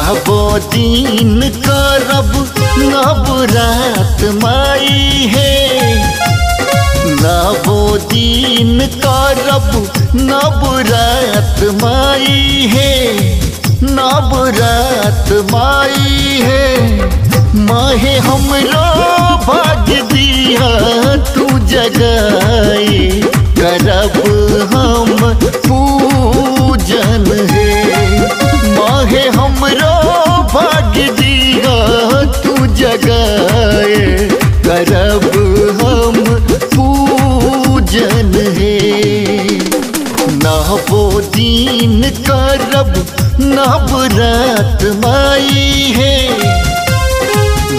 नवो दिन करब नवरात माई है, नवो दिन करब नवरात माई है, नवरात माई है। माहे हमरो भाग्य दिया तू जगाए, करब हम पूजन है। माहे हमरो भाग्य दिया तू जगाए, करब हम पूजन है। नवो दिन करब नवरात माई है,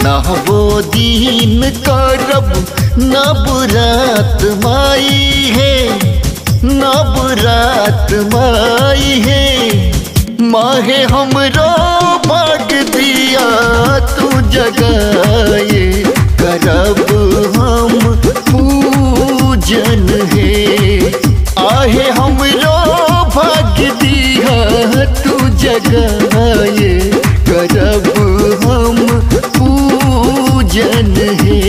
नवो दिन करब नवरात माई है, नवरात माई है। माहे हमरो भाग्य दिया तू जगाए, करब हम पूजन है। आहे हमरो भाग्य दिया तू जगाए, करब हम पूजन है।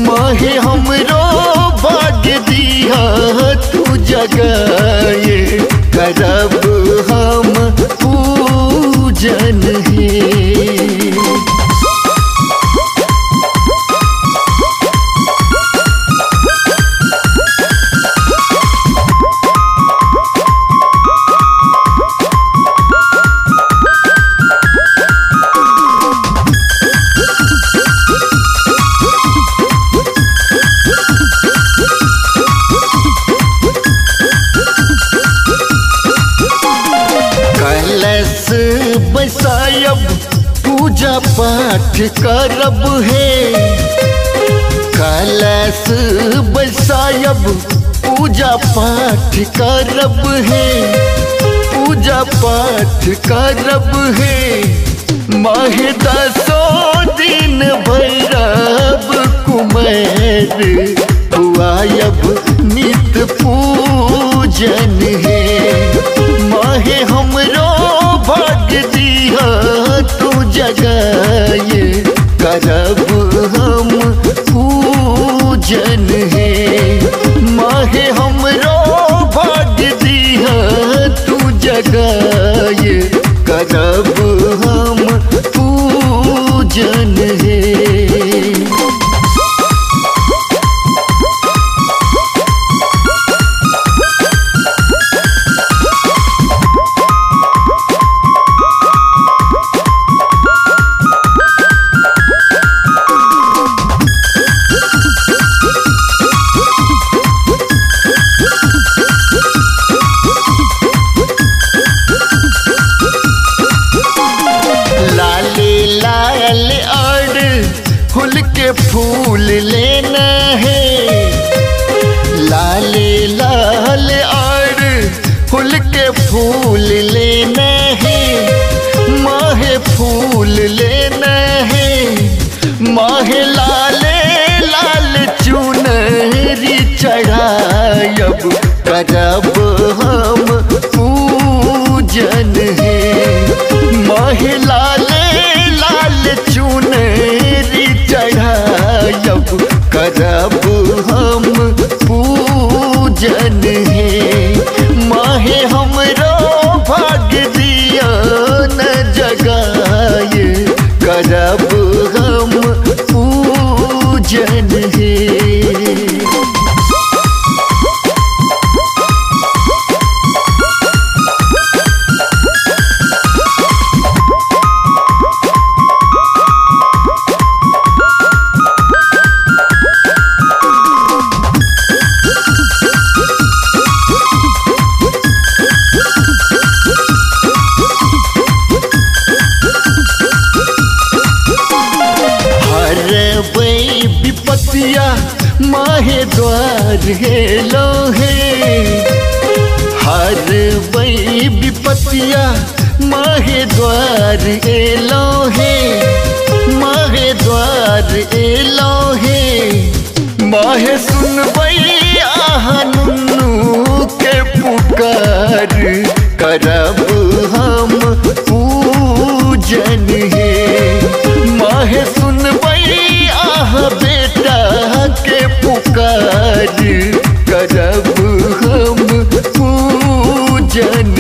माहे हमरो भाग्य दिया तू जगाए, करब हम पूजन है। बसायब पूजा पाठ करब है, कलश बसायब पूजा पाठ करब है, पूजा पाठ करब है। माहे 10 दिन भैरव कुमार हुआयब नित पूजन है। माहे हमरो भाग्य दिया तू जगाए, करब हम पूजन है। माहे हमरो भाग्य दिया तू जगाए, करब हम पूजन है। फूल लेना है, लाले लाल और फूल के फूल लेना है। माहे फूल लेना है, माहे लाले लाल चुनरी चढ़ायब, करब हम पूजन है। माहे लाले लाल चुनरी चढ़ायब, करब हम पूजन है। माहे हमरो भाग्य दिया न जगाए, करब हम पूजन है। विपतिया माहे द्वार हेलो है, हर वही विपतिया माहे द्वार एलो है, माहे द्वार एलो है। माहे सुनबई आनुन्नू के पुकार, करब हम पूजन पूजन है। माहे सुनबई आह बेटा के पुकार, करब हम पूजन